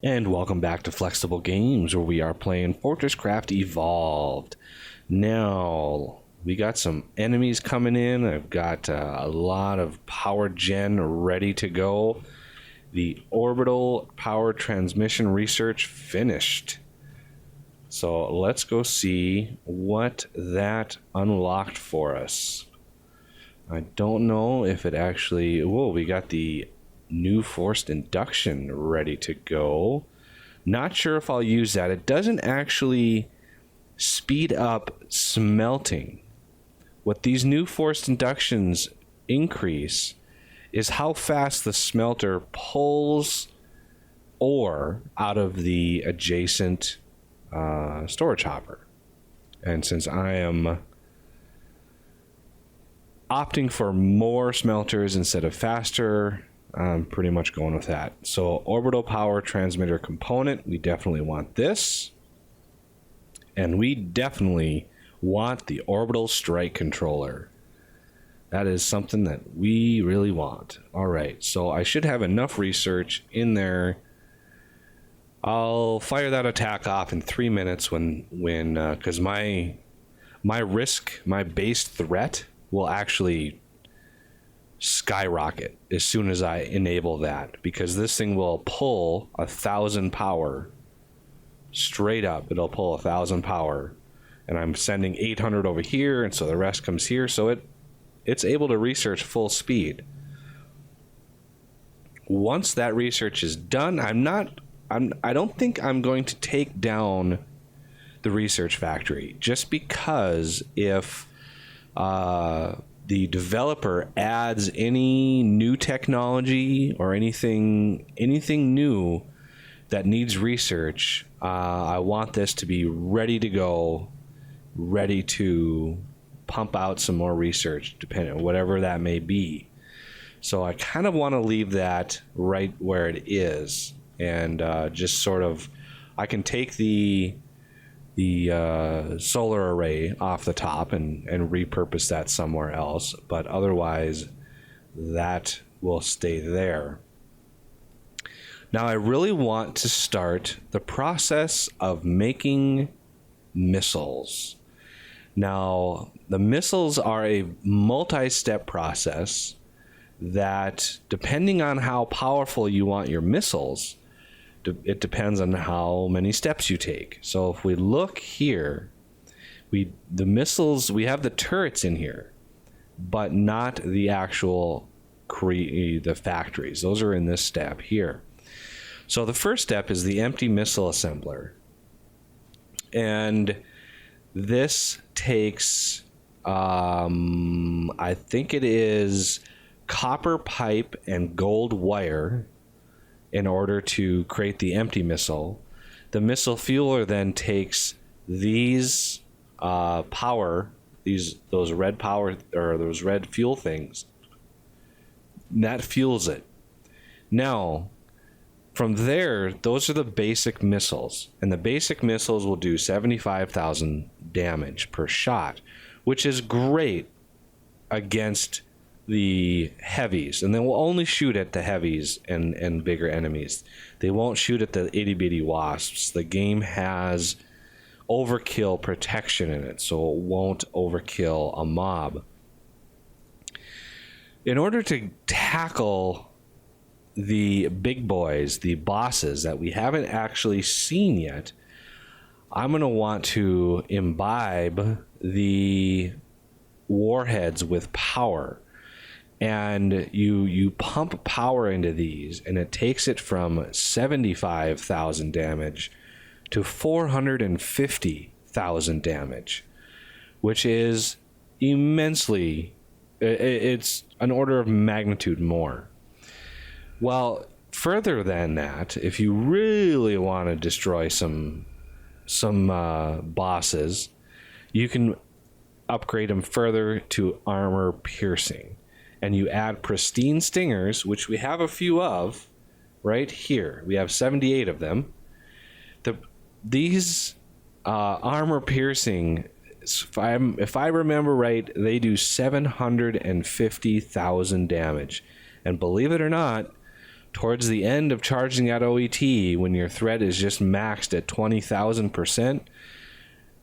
And welcome back to Flexible Games, where we are playing FortressCraft Evolved. Now, we got some enemies coming in. I've got a lot of power gen ready to go. The orbital power transmission research finished. So let's go see what that unlocked for us. I don't know if it actually... Whoa, we got the new forced induction ready to go. Not sure if I'll use that. It doesn't actually speed up smelting. What these new forced inductions increase is how fast the smelter pulls ore out of the adjacent storage hopper. And since I am opting for more smelters instead of faster, I'm pretty much going with that. So orbital power transmitter component, we definitely want this. And we definitely want the orbital strike controller. That is something that we really want. All right, so I should have enough research in there. I'll fire that attack off in 3 minutes when because my risk, my base threat will actually skyrocket as soon as I enable that, because this thing will pull 1,000 power straight up. It'll pull 1,000 power, and I'm sending 800 over here, and so the rest comes here, so it's able to research full speed. Once that research is done, I don't think I'm going to take down the research factory, just because if the developer adds any new technology or anything new that needs research, I want this to be ready to go, ready to pump out some more research, depending on whatever that may be. So I kind of want to leave that right where it is, and just sort of, I can take the solar array off the top and repurpose that somewhere else, but otherwise that will stay there. Now I really want to start the process of making missiles. Now the missiles are a multi-step process that, depending on how powerful you want your missiles, it depends on how many steps you take. So if we look here, the missiles, we have the turrets in here, but not the actual the factories. Those are in this step here. So the first step is the empty missile assembler, and this takes I think it is copper pipe and gold wire in order to create the empty missile. The missile fueler then takes these those red power, or those red fuel things, and that fuels it. Now from there, those are the basic missiles, and the basic missiles will do 75,000 damage per shot, which is great against the heavies, and they will only shoot at the heavies and bigger enemies. They won't shoot at the itty bitty wasps. The game has overkill protection in it, so it won't overkill a mob. In order to tackle the big boys, the bosses that we haven't actually seen yet, I'm going to want to imbibe the warheads with power. And you pump power into these, and it takes it from 75,000 damage to 450,000 damage, which is immensely, it's an order of magnitude more. Well, further than that, if you really want to destroy some bosses, you can upgrade them further to armor piercing. And you add pristine stingers, which we have a few of right here. We have 78 of them. These armor piercing, if I remember right, they do 750,000 damage. And believe it or not, Towards the end of charging that OET, when your threat is just maxed at 20,000%,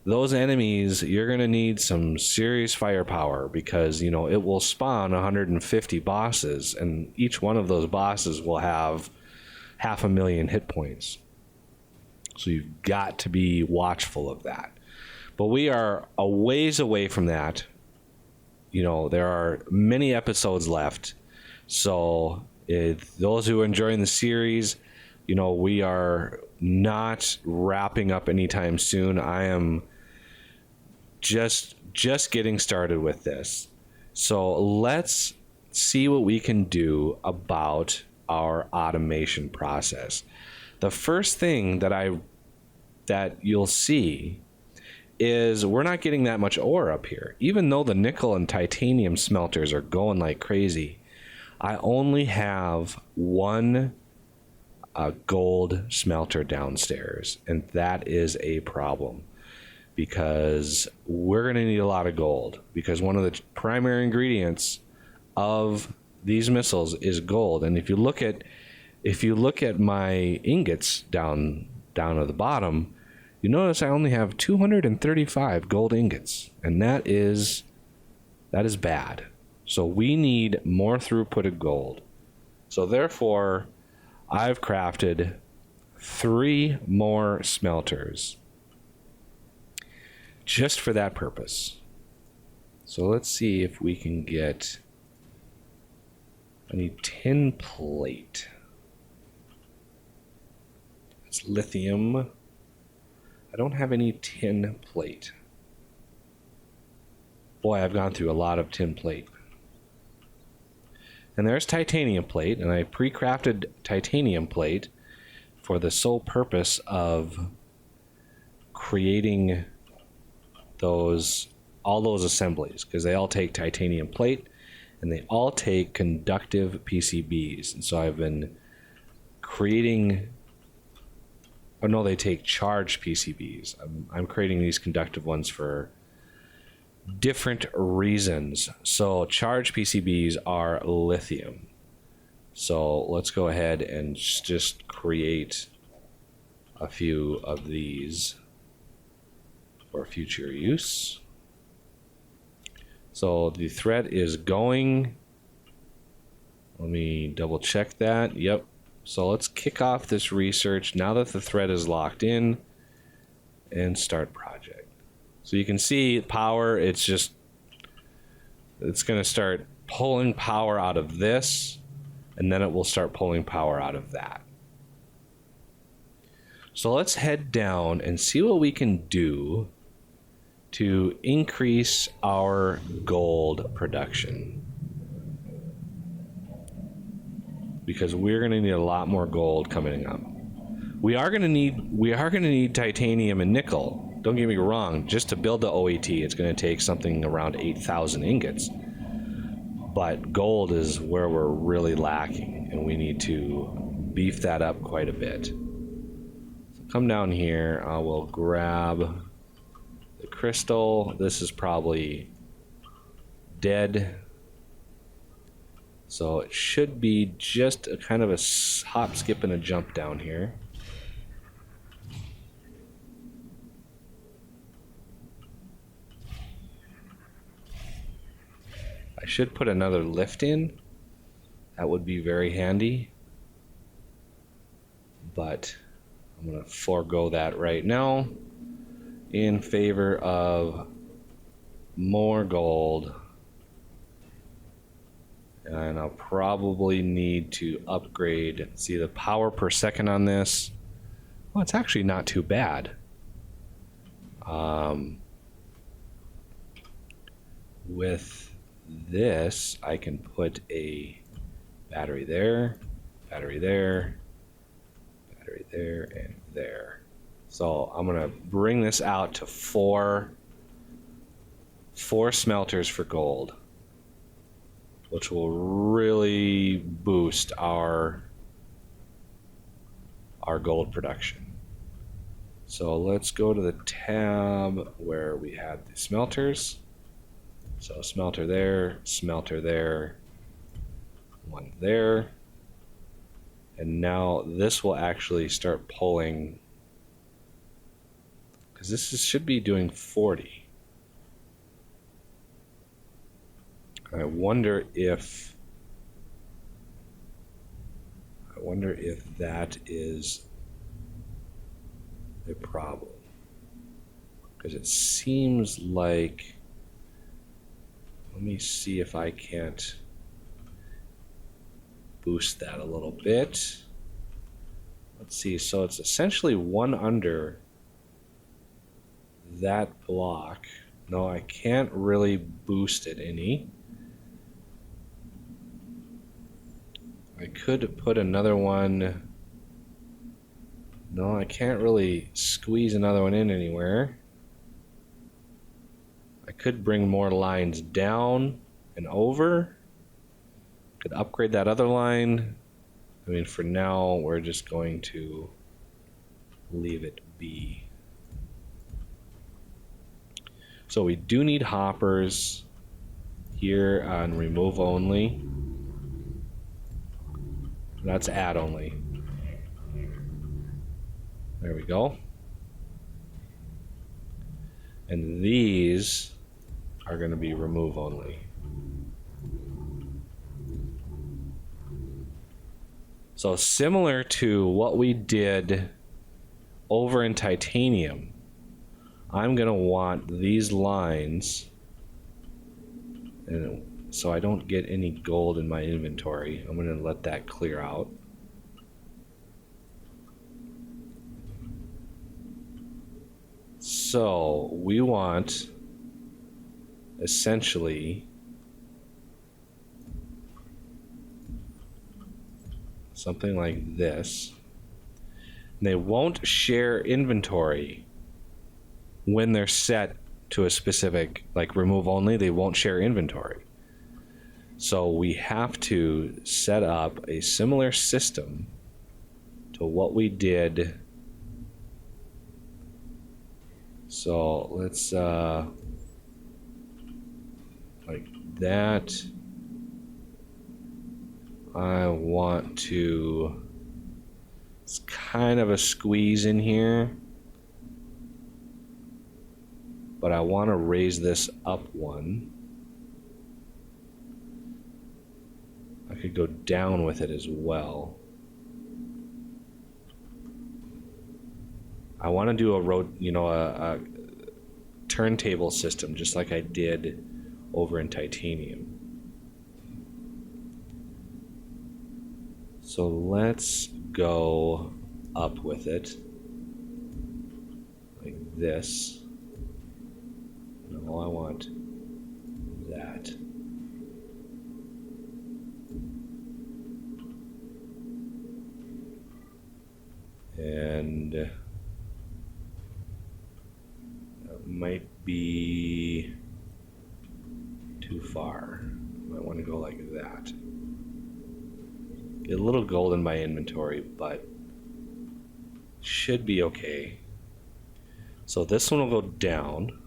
those enemies, you're going to need some serious firepower, because, you know, it will spawn 150 bosses, and each one of those bosses will have 500,000 hit points. So you've got to be watchful of that. But we are a ways away from that. You know, there are many episodes left. So those who are enjoying the series, you know, we are not wrapping up anytime soon. I am just getting started with this. So let's see what we can do about our automation process. The first thing that you'll see is we're not getting that much ore up here. Even though the nickel and titanium smelters are going like crazy, I only have one gold smelter downstairs, and that is a problem, because we're going to need a lot of gold, because one of the primary ingredients of these missiles is gold. And if you look at my ingots down at the bottom, you notice I only have 235 gold ingots, and that is bad. So we need more throughput of gold. So therefore, I've crafted 3 more smelters just for that purpose. So let's see if we can get... I need tin plate. It's lithium. I don't have any tin plate. Boy, I've gone through a lot of tin plate. And there's titanium plate, and I pre-crafted titanium plate for the sole purpose of creating all those assemblies, because they all take titanium plate and they all take conductive PCBs. And so I've been creating, oh no, they take charged PCBs. I'm creating these conductive ones for different reasons. So charged PCBs are lithium. So let's go ahead and just create a few of these for future use. So the thread is going. Let me double check that. Yep. So let's kick off this research now that the thread is locked in, and start project. So you can see power, it's going to start pulling power out of this, and then it will start pulling power out of that. So let's head down and see what we can do to increase our gold production, because we're going to need a lot more gold coming up. We are going to need titanium and nickel. Don't get me wrong, just to build the OET, it's going to take something around 8,000 ingots. But gold is where we're really lacking, and we need to beef that up quite a bit. So come down here, I will grab the crystal. This is probably dead, so it should be just a kind of a hop, skip, and a jump down here. I should put another lift in. That would be very handy, but I'm going to forego that right now in favor of more gold. And I'll probably need to upgrade. See the power per second on this. Well, it's actually not too bad. With this, I can put a battery there, battery there, battery there, and there. So I'm gonna bring this out to four smelters for gold, which will really boost our gold production. So let's go to the tab where we had the smelters. So smelter there, one there. And now this will actually start pulling, because should be doing 40. I wonder if that is a problem, because it seems like, let me see if I can't boost that a little bit. Let's see, so it's essentially one under that block. No, I can't really boost it any. I could put another one. No, I can't really squeeze another one in anywhere. I could bring more lines down and over. Could upgrade that other line. I mean, for now, we're just going to leave it be. So we do need hoppers here on remove only. That's add only. There we go. And these are going to be remove only. So similar to what we did over in titanium, I'm going to want these lines, and so I don't get any gold in my inventory. I'm going to let that clear out. So we want essentially something like this. And they won't share inventory when they're set to a specific, like remove only, they won't share inventory. So we have to set up a similar system to what we did. So let's like that. I want to, it's kind of a squeeze in here, but I want to raise this up one. I could go down with it as well. I want to do a turntable system just like I did over in titanium. So let's go up with it like this. No, I want that. And that might be too far. Might want to go like that. Get a little gold in my inventory, but should be okay. So this one will go down.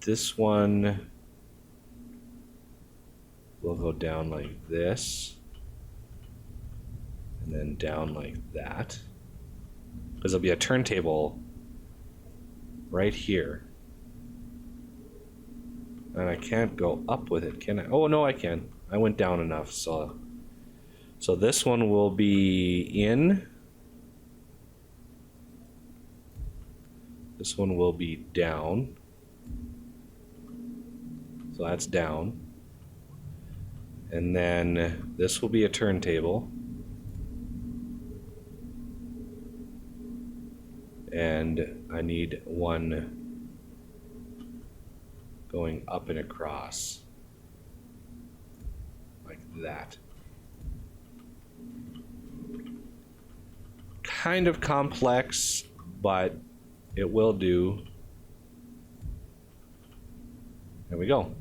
This one will go down like this, and then down like that, because there'll be a turntable right here. And I can't go up with it, can I? Oh, no, I can. I went down enough, so this one will be in. This one will be down. So that's down. And then this will be a turntable. And I need one going up and across like that. Kind of complex, but it will do. There we go.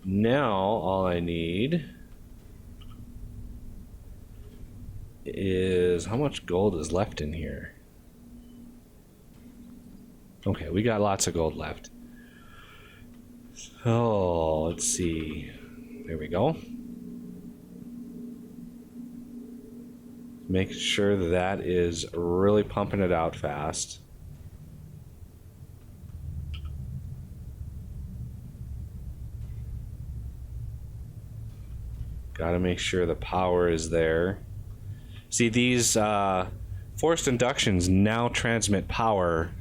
Now all I need is, how much gold is left in here? Okay, we got lots of gold left. Oh, let's see. There we go. Make sure that is really pumping it out fast. Got to make sure the power is there. See, these forced inductions now transmit power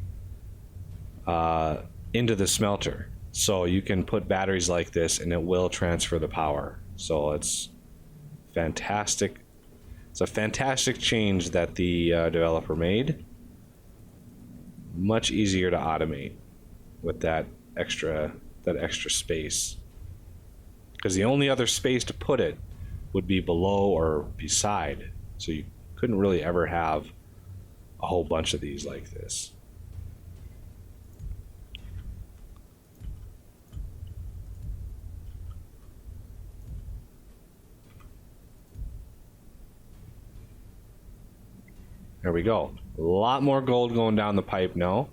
into the smelter. So you can put batteries like this and it will transfer the power. So it's fantastic. It's a fantastic change that the developer made. Much easier to automate with that extra space. Because the only other space to put it would be below or beside. So you couldn't really ever have a whole bunch of these like this. There we go. A lot more gold going down the pipe now.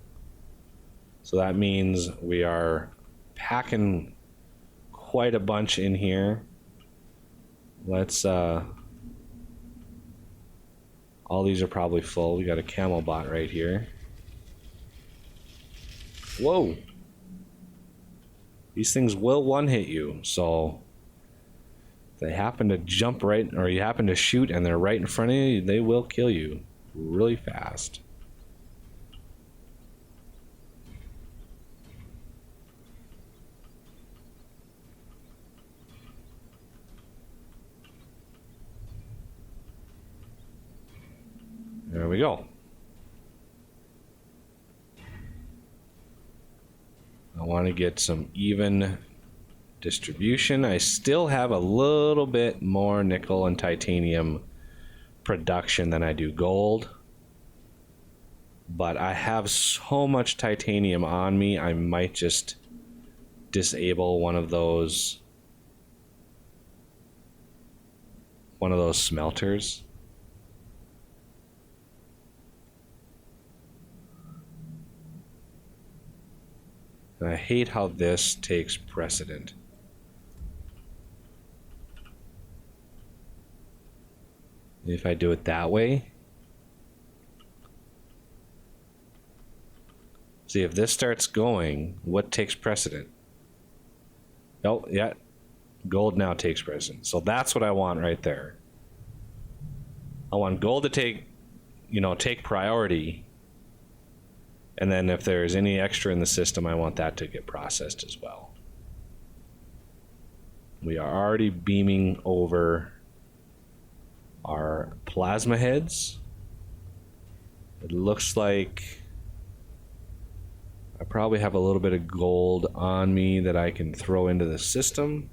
So that means we are packing quite a bunch in here. Let's all these are probably full. We got a camel bot right here. Whoa. These things will one hit you, so if they happen to jump right, or you happen to shoot and they're right in front of you, they will kill you really fast. There we go. I want to get some even distribution. I still have a little bit more nickel and titanium production than I do gold, but I have so much titanium on me, I might just disable one of those smelters. And I hate how this takes precedent. If I do it that way, see if this starts going, what takes precedent? Oh, yeah, gold now takes precedent. So that's what I want right there. I want gold to take priority. And then if there's any extra in the system, I want that to get processed as well. We are already beaming over our plasma heads. It looks like I probably have a little bit of gold on me that I can throw into the system.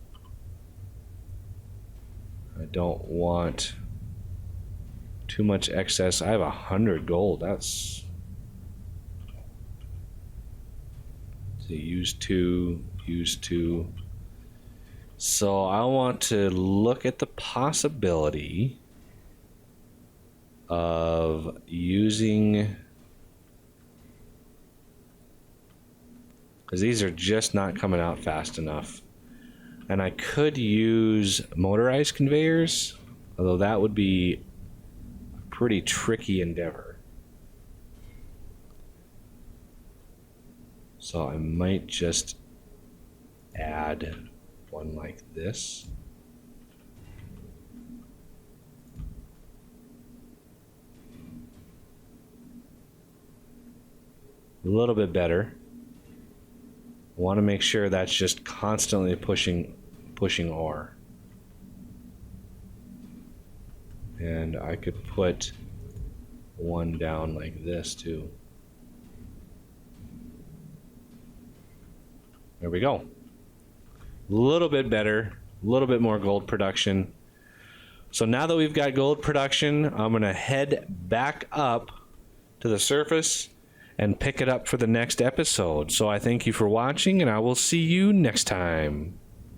I don't want too much excess. I have 100 gold. That's use two. So I want to look at the possibility of using, because these are just not coming out fast enough, and I could use motorized conveyors, although that would be a pretty tricky endeavor. So I might just add one like this. A little bit better. I want to make sure that's just constantly pushing ore. And I could put one down like this too. There we go. A little bit better, a little bit more gold production. So now that we've got gold production, I'm going to head back up to the surface and pick it up for the next episode. So I thank you for watching, and I will see you next time.